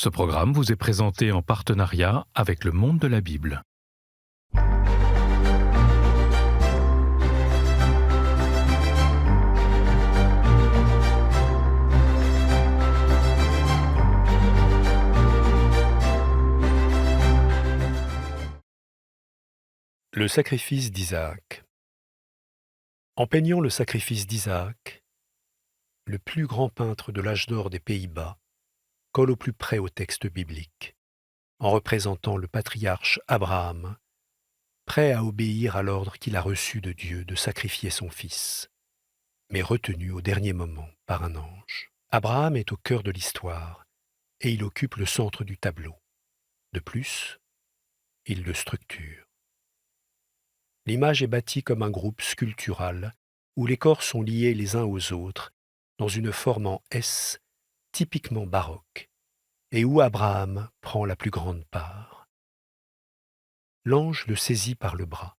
Ce programme vous est présenté en partenariat avec Le Monde de la Bible. Le sacrifice d'Isaac. En peignant le sacrifice d'Isaac, le plus grand peintre de l'âge d'or des Pays-Bas colle au plus près au texte biblique, en représentant le patriarche Abraham, prêt à obéir à l'ordre qu'il a reçu de Dieu de sacrifier son fils, mais retenu au dernier moment par un ange. Abraham est au cœur de l'histoire et il occupe le centre du tableau. De plus, il le structure. L'image est bâtie comme un groupe sculptural où les corps sont liés les uns aux autres dans une forme en S typiquement baroque et où Abraham prend la plus grande part. L'ange le saisit par le bras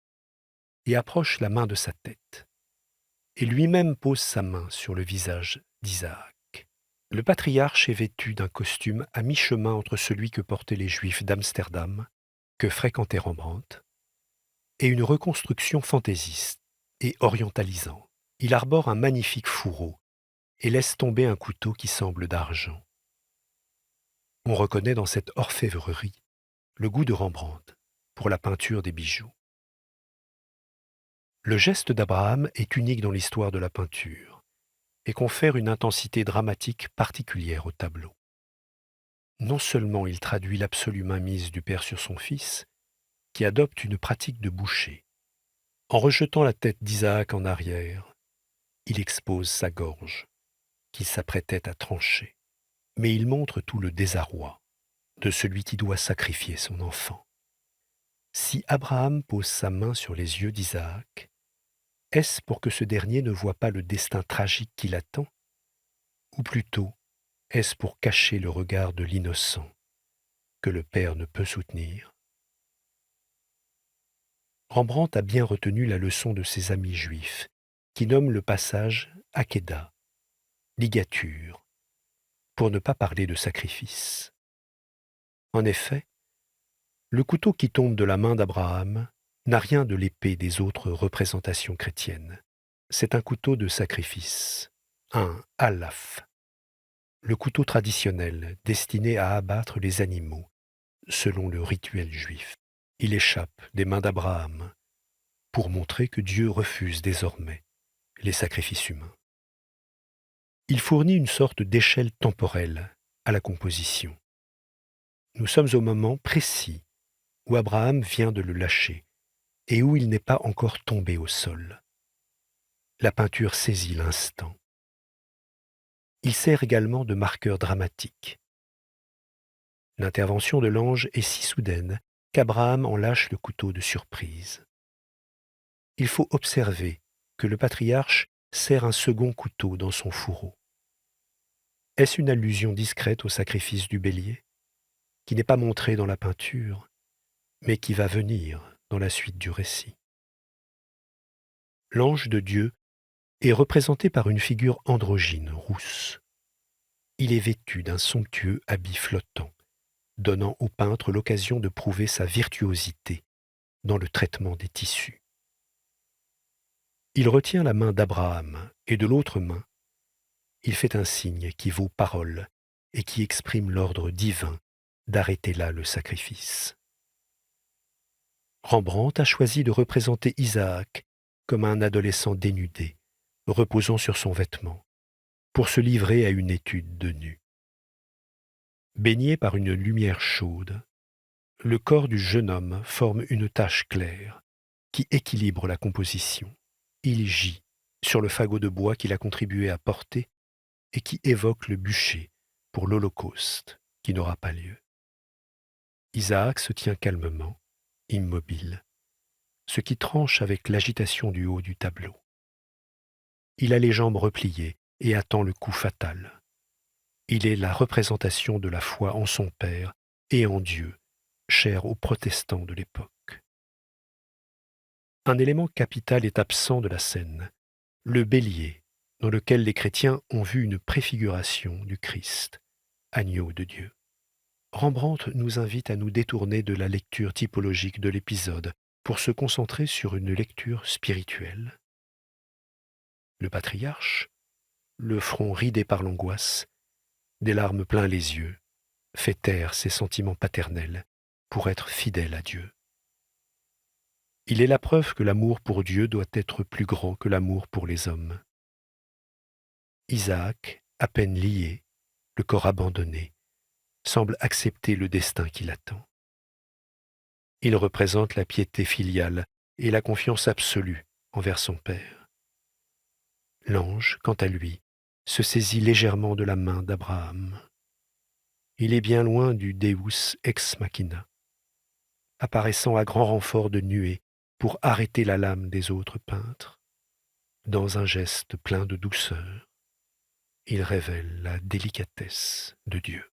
et approche la main de sa tête et lui-même pose sa main sur le visage d'Isaac. Le patriarche est vêtu d'un costume à mi-chemin entre celui que portaient les Juifs d'Amsterdam, que fréquentait Rembrandt, et une reconstruction fantaisiste et orientalisante. Il arbore un magnifique fourreau et laisse tomber un couteau qui semble d'argent. On reconnaît dans cette orfèvrerie le goût de Rembrandt pour la peinture des bijoux. Le geste d'Abraham est unique dans l'histoire de la peinture et confère une intensité dramatique particulière au tableau. Non seulement il traduit l'absolue mainmise du Père sur son Fils, qui adopte une pratique de boucher. En rejetant la tête d'Isaac en arrière, il expose sa gorge, qu'il s'apprêtait à trancher. Mais il montre tout le désarroi de celui qui doit sacrifier son enfant. Si Abraham pose sa main sur les yeux d'Isaac, est-ce pour que ce dernier ne voie pas le destin tragique qui l'attend? Ou plutôt, est-ce pour cacher le regard de l'innocent que le père ne peut soutenir? Rembrandt a bien retenu la leçon de ses amis juifs, qui nomment le passage Akedah, ligature, pour ne pas parler de sacrifice. En effet, le couteau qui tombe de la main d'Abraham n'a rien de l'épée des autres représentations chrétiennes. C'est un couteau de sacrifice, un halaf, le couteau traditionnel destiné à abattre les animaux, selon le rituel juif. Il échappe des mains d'Abraham pour montrer que Dieu refuse désormais les sacrifices humains. Il fournit une sorte d'échelle temporelle à la composition. Nous sommes au moment précis où Abraham vient de le lâcher et où il n'est pas encore tombé au sol. La peinture saisit l'instant. Il sert également de marqueur dramatique. L'intervention de l'ange est si soudaine qu'Abraham en lâche le couteau de surprise. Il faut observer que le patriarche serre un second couteau dans son fourreau. Est-ce une allusion discrète au sacrifice du bélier, qui n'est pas montré dans la peinture, mais qui va venir dans la suite du récit? L'ange de Dieu est représenté par une figure androgyne, rousse. Il est vêtu d'un somptueux habit flottant, donnant au peintre l'occasion de prouver sa virtuosité dans le traitement des tissus. Il retient la main d'Abraham et de l'autre main, il fait un signe qui vaut parole et qui exprime l'ordre divin d'arrêter là le sacrifice. Rembrandt a choisi de représenter Isaac comme un adolescent dénudé, reposant sur son vêtement, pour se livrer à une étude de nu. Baigné par une lumière chaude, le corps du jeune homme forme une tache claire qui équilibre la composition. Il gît sur le fagot de bois qu'il a contribué à porter et qui évoque le bûcher pour l'Holocauste qui n'aura pas lieu. Isaac se tient calmement, immobile, ce qui tranche avec l'agitation du haut du tableau. Il a les jambes repliées et attend le coup fatal. Il est la représentation de la foi en son Père et en Dieu, cher aux protestants de l'époque. Un élément capital est absent de la scène, le bélier, dans lequel les chrétiens ont vu une préfiguration du Christ, agneau de Dieu. Rembrandt nous invite à nous détourner de la lecture typologique de l'épisode pour se concentrer sur une lecture spirituelle. Le patriarche, le front ridé par l'angoisse, des larmes plein les yeux, fait taire ses sentiments paternels pour être fidèle à Dieu. Il est la preuve que l'amour pour Dieu doit être plus grand que l'amour pour les hommes. Isaac, à peine lié, le corps abandonné, semble accepter le destin qui l'attend. Il représente la piété filiale et la confiance absolue envers son père. L'ange, quant à lui, se saisit légèrement de la main d'Abraham. Il est bien loin du Deus ex machina, apparaissant à grand renfort de nuées pour arrêter la lame des autres peintres. Dans un geste plein de douceur, il révèle la délicatesse de Dieu.